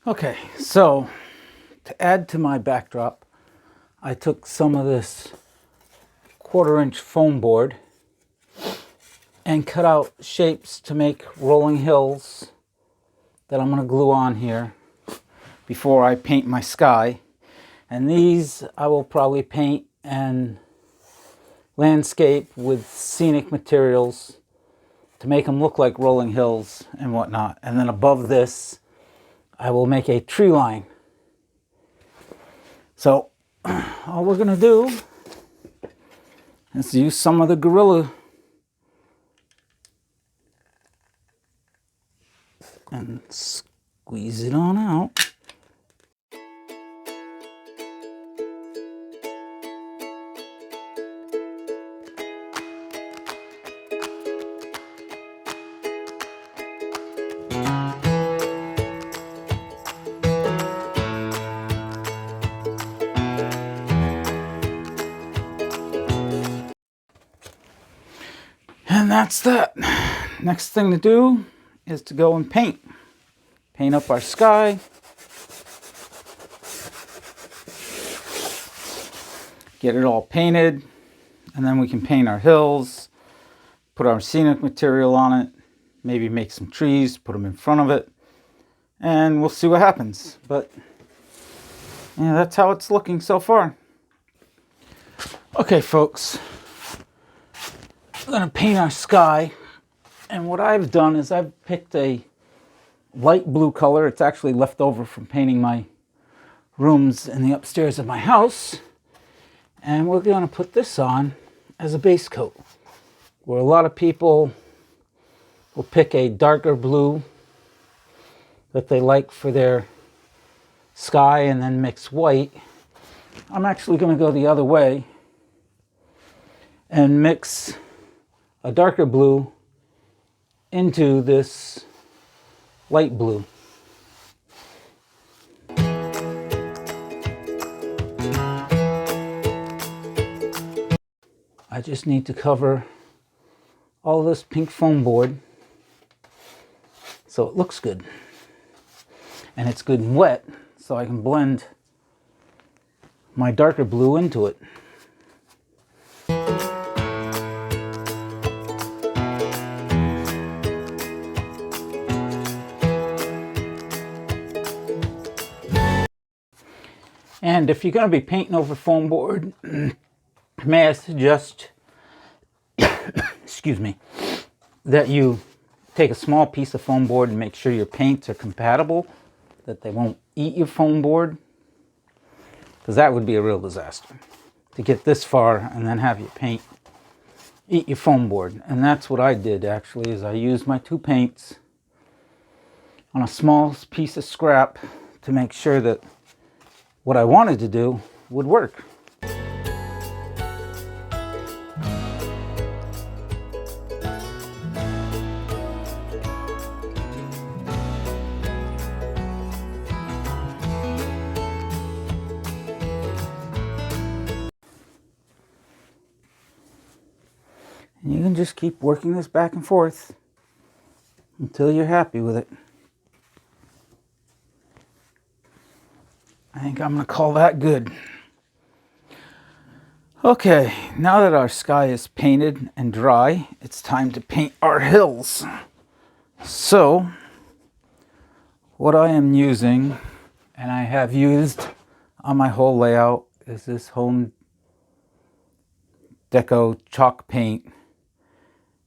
Okay, so to add to my backdrop, I took some of this 1/4-inch foam board and cut out shapes to make rolling hills that I'm going to glue on here before I paint my sky. And these I will probably paint and landscape with scenic materials to make them look like rolling hills and whatnot. And then above this, I will make a tree line. So all we're going to do is use some of the Gorilla and squeeze it on out. And that's that. Next thing to do is to go and paint. Paint up our sky. Get it all painted. And then we can paint our hills. Put our scenic material on it. Maybe make some trees, put them in front of it. And we'll see what happens. But yeah, that's how it's looking so far. Okay, folks. We're going to paint our sky. And what I've done is I've picked a light blue color. It's actually left over from painting my rooms in the upstairs of my house. And we're going to put this on as a base coat. Where a lot of people will pick a darker blue that they like for their sky and then mix white. I'm actually going to go the other way and mix a darker blue into this light blue. I just need to cover all this pink foam board so it looks good. And it's good and wet so I can blend my darker blue into it. And if you're going to be painting over foam board, may I suggest, excuse me, that you take a small piece of foam board and make sure your paints are compatible, that they won't eat your foam board, because that would be a real disaster to get this far and then have your paint eat your foam board. And that's what I did actually, is I used my 2 paints on a small piece of scrap to make sure that what I wanted to do would work. And you can just keep working this back and forth until you're happy with it. I think I'm going to call that good. Okay, now that our sky is painted and dry, it's time to paint our hills. So, what I am using, and I have used on my whole layout, is this Home Deco chalk paint,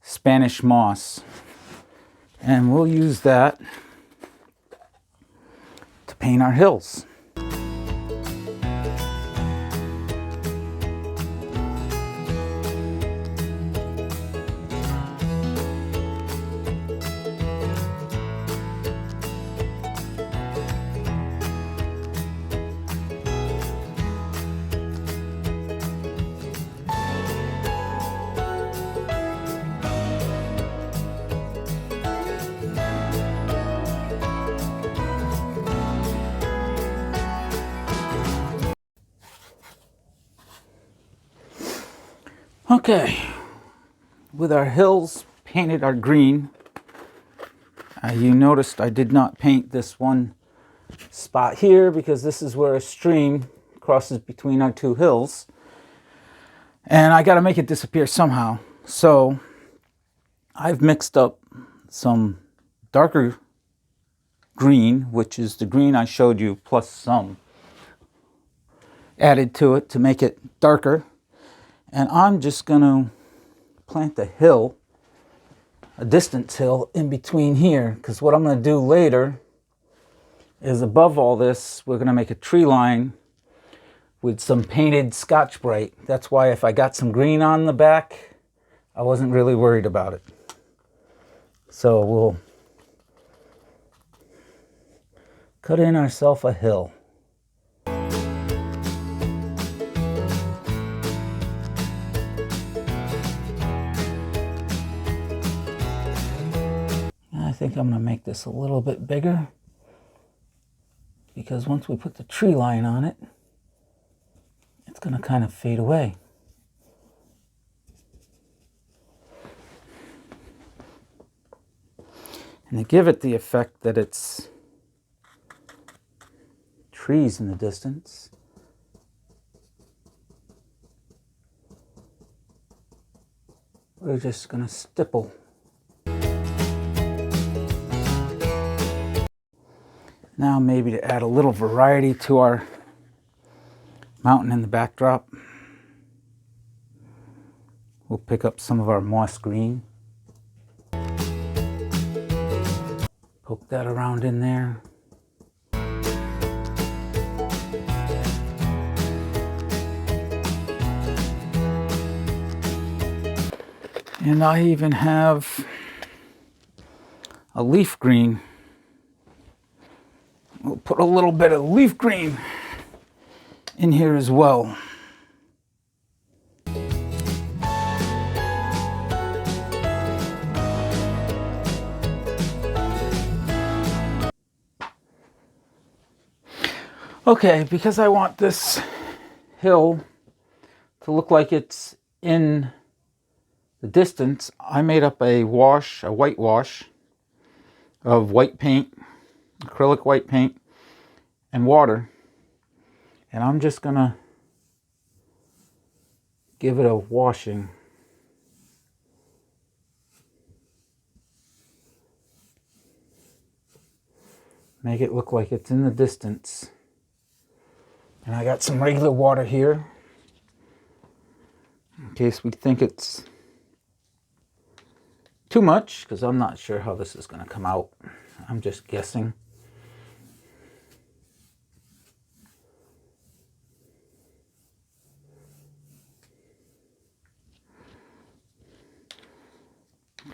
Spanish moss. And we'll use that to paint our hills. Okay, with our hills painted our green, you noticed I did not paint this one spot here because this is where a stream crosses between our two hills. And I got to make it disappear somehow. So I've mixed up some darker green, which is the green I showed you, plus some added to it to make it darker. And I'm just going to plant a hill, a distance hill, in between here. Because what I'm going to do later is above all this, we're going to make a tree line with some painted Scotch-Brite. That's why if I got some green on the back, I wasn't really worried about it. So we'll cut in ourselves a hill. I think I'm going to make this a little bit bigger because once we put the tree line on it, it's going to kind of fade away. And to give it the effect that it's trees in the distance, we're just going to stipple. Now maybe to add a little variety to our mountain in the backdrop, we'll pick up some of our moss green. Poke that around in there. And I even have a leaf green. We'll put a little bit of leaf green in here as well. Okay, because I want this hill to look like it's in the distance, I made up a whitewash of white paint, acrylic white paint, and water. And I'm just gonna give it a washing. Make it look like it's in the distance. And I got some regular water here in case we think it's too much, because I'm not sure how this is going to come out. I'm just guessing.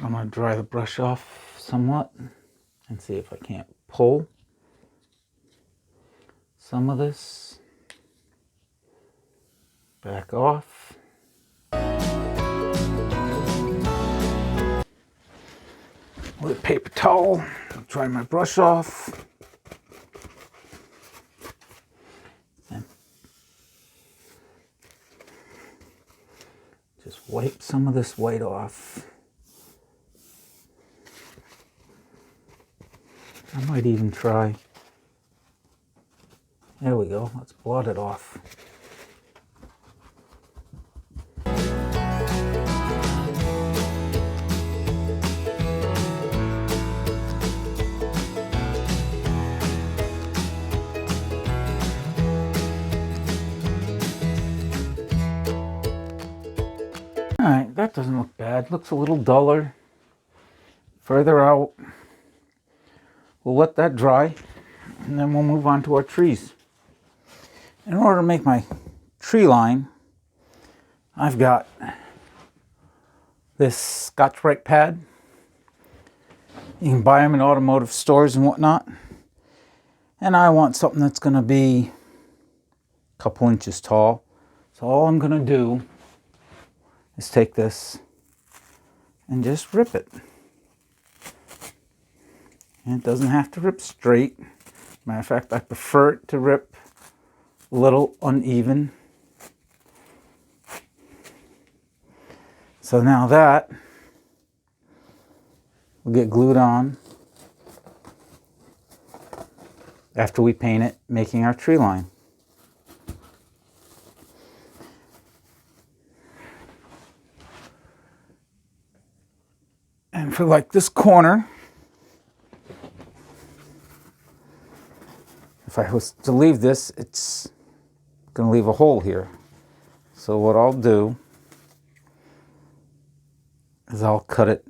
I'm going to dry the brush off somewhat and see if I can't pull some of this back off. With a paper towel, I'll dry my brush off. And just wipe some of this white off. I might even try. There we go. Let's blot it off. Alright, that doesn't look bad. Looks a little duller. Further out. We'll let that dry, and then we'll move on to our trees. In order to make my tree line, I've got this Scotch-Brite pad. You can buy them in automotive stores and whatnot. And I want something that's going to be a couple inches tall. So all I'm going to do is take this and just rip it. And it doesn't have to rip straight. Matter of fact, I prefer it to rip a little uneven. So now that will get glued on. after we paint it, making our tree line. And for like this corner, if I was to leave this, it's going to leave a hole here. So what I'll do is I'll cut it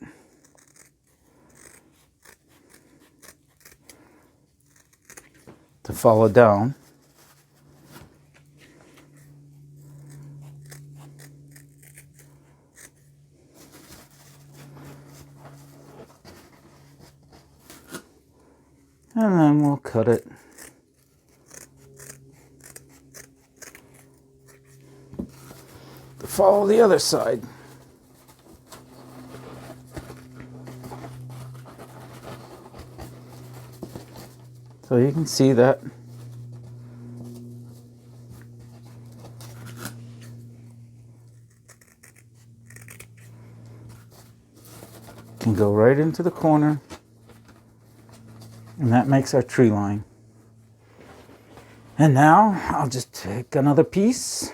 to follow down. And then we'll cut it to follow the other side. So you can see that can go right into the corner, and that makes our tree line. And now I'll just take another piece,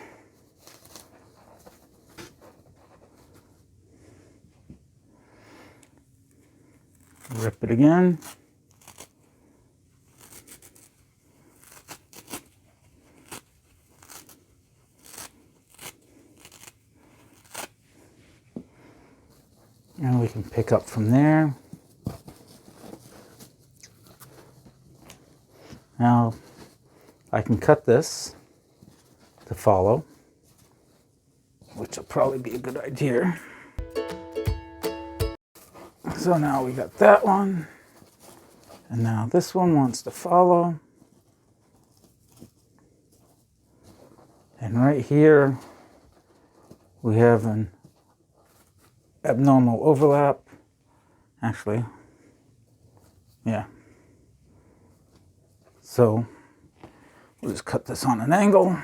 rip it again, and we can pick up from there. Now I can cut this to follow, which will probably be a good idea. So now we got that one, and now this one wants to follow. And right here we have an abnormal overlap. Actually, yeah. So we'll just cut this on an angle.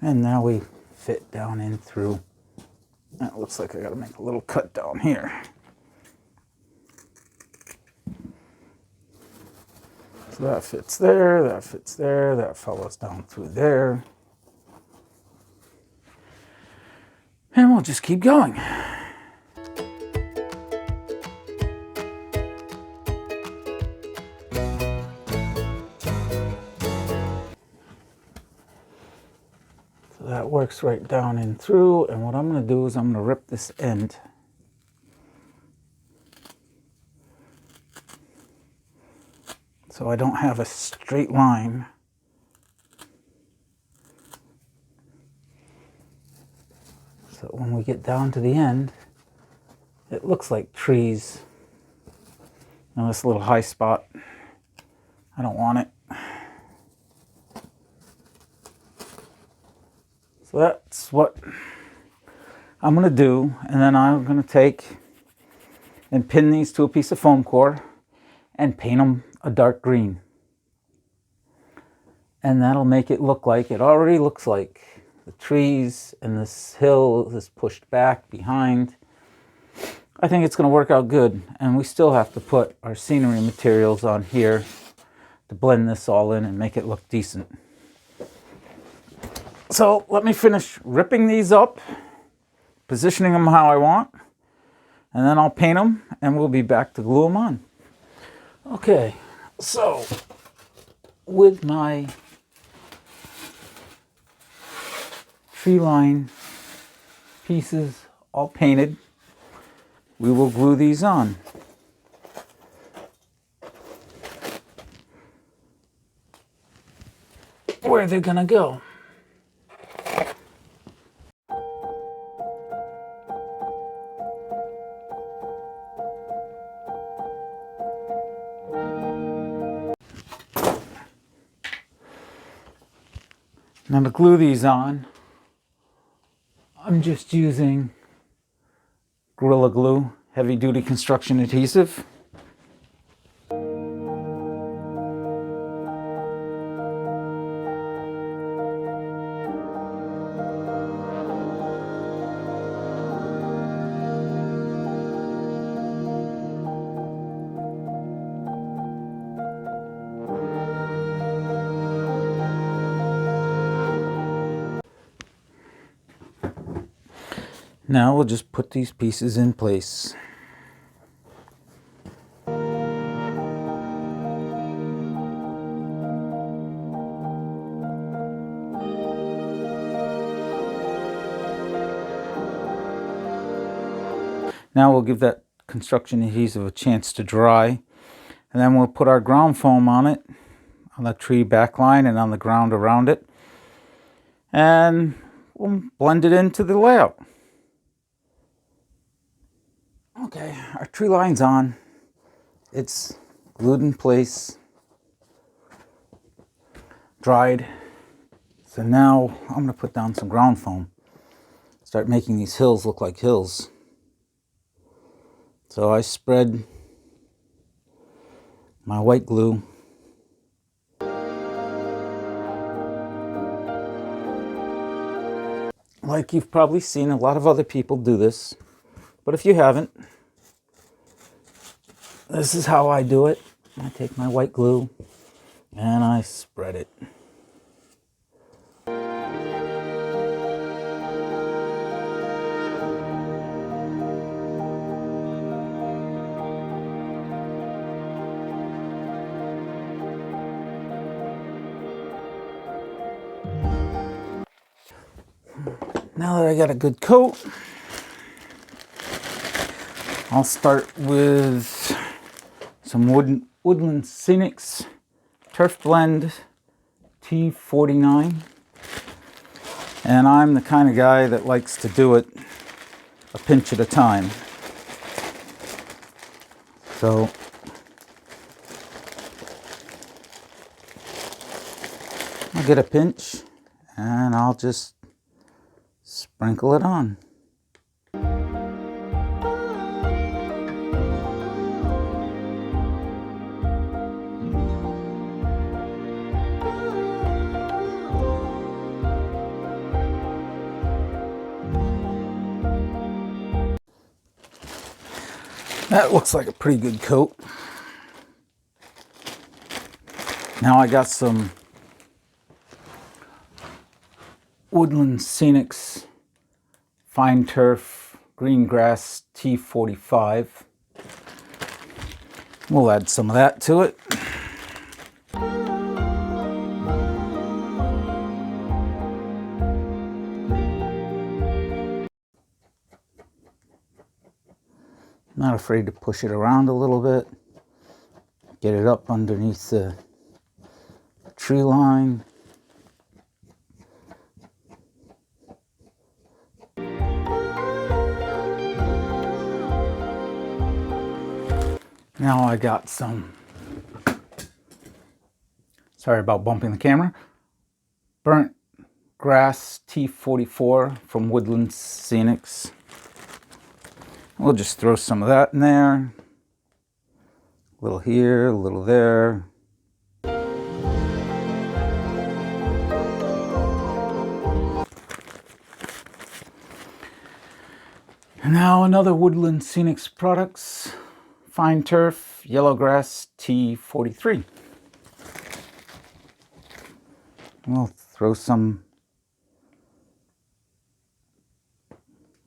And now we fit down in through. It looks like I gotta make a little cut down here. So that fits there, that fits there, that follows down through there. And we'll just keep going. So that works right down and through, and what I'm going to do is I'm going to rip this end. So I don't have a straight line. So when we get down to the end, it looks like trees. Now this little high spot, I don't want it. So that's what I'm going to do, and then I'm going to take and pin these to a piece of foam core and paint them a dark green. And that'll make it look like it already looks like. The trees and this hill is pushed back behind. I think it's going to work out good, and we still have to put our scenery materials on here to blend this all in and make it look decent. So let me finish ripping these up, positioning them how I want, and then I'll paint them and we'll be back to glue them on. Okay, so with my tree line pieces all painted, we will glue these on. Where they're gonna go. Now to glue these on, I'm just using Gorilla Glue heavy duty construction adhesive. Now we'll just put these pieces in place. Now we'll give that construction adhesive a chance to dry, and then we'll put our ground foam on it, on the tree back line and on the ground around it, and we'll blend it into the layout. Okay, our tree line's on. It's glued in place, dried. So now I'm going to put down some ground foam, start making these hills look like hills. So I spread my white glue like you've probably seen a lot of other people do this, but if you haven't, this is how I do it. I take my white glue and I spread it. Now that I got a good coat, I'll start with some Woodland Scenics Turf Blend T49. And I'm the kind of guy that likes to do it a pinch at a time. So I'll get a pinch and I'll just sprinkle it on. That looks like a pretty good coat. Now I got some Woodland Scenics Fine Turf Green Grass T45. We'll add some of that to it. Not afraid to push it around a little bit, get it up underneath the tree line. Now I got some, sorry about bumping the camera, burnt grass T44 from Woodland Scenics. We'll just throw some of that in there. A little here, a little there. And now another Woodland Scenics products. Fine Turf Yellowgrass T43. We'll throw some,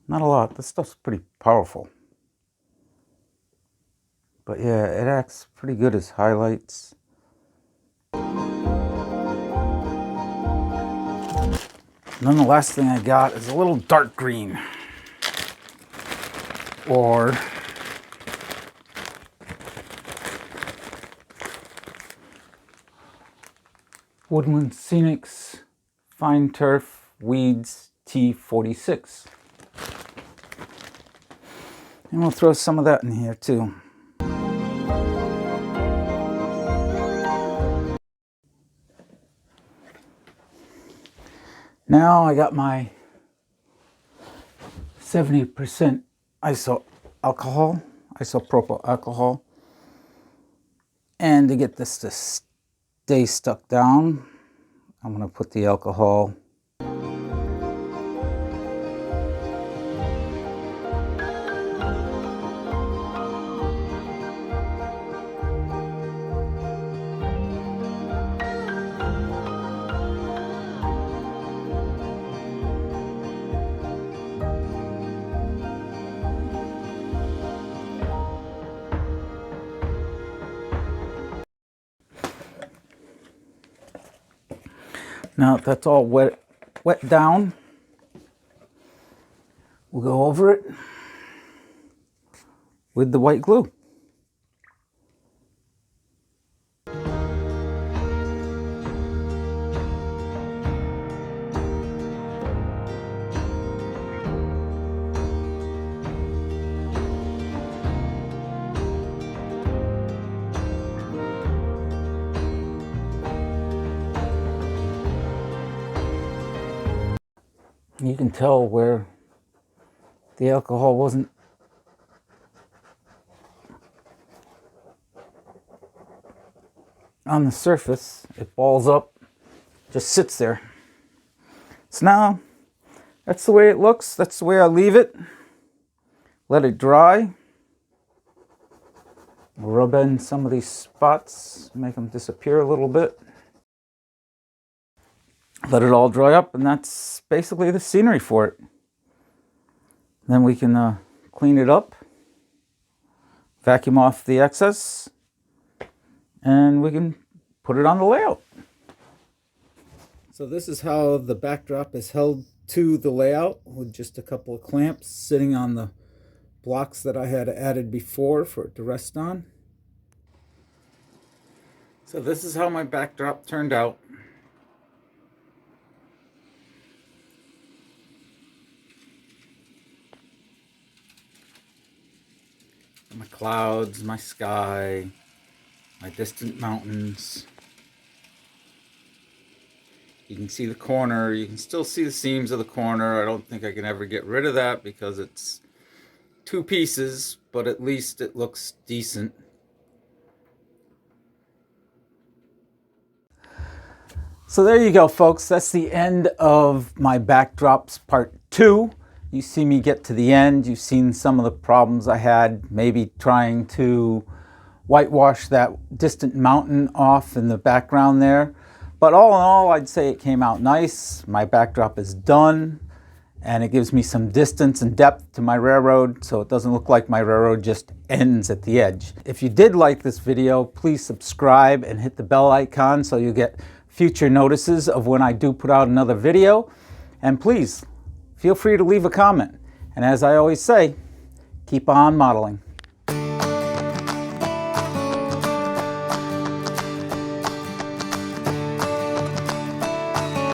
not a lot, this stuff's pretty powerful. But yeah, it acts pretty good as highlights. And then the last thing I got is a little dark green. Or Woodland Scenics Fine Turf Weeds T46. And we'll throw some of that in here too. Now I got my 70% isopropyl alcohol. And to get this to stay stuck down, I'm going to put the alcohol Now that that's all wet down, we'll go over it with the white glue. You can tell where the alcohol wasn't on the surface. It balls up, just sits there. So now that's the way it looks. That's the way I leave it. Let it dry. Rub in some of these spots, make them disappear a little bit. Let it all dry up, and that's basically the scenery for it. Then we can clean it up, vacuum off the excess, and we can put it on the layout. So this is how the backdrop is held to the layout, with just a couple of clamps sitting on the blocks that I had added before for it to rest on. So this is how my backdrop turned out. My clouds, my sky, my distant mountains. You can see the corner. You can still see the seams of the corner. I don't think I can ever get rid of that because it's two pieces, but at least it looks decent. So there you go, folks. That's the end of my backdrops part 2. You see me get to the end. You've seen some of the problems I had, maybe trying to whitewash that distant mountain off in the background there. But all in all, I'd say it came out nice. My backdrop is done, and it gives me some distance and depth to my railroad, so it doesn't look like my railroad just ends at the edge. If you did like this video, please subscribe and hit the bell icon so you get future notices of when I do put out another video. And please, feel free to leave a comment. And as I always say, keep on modeling.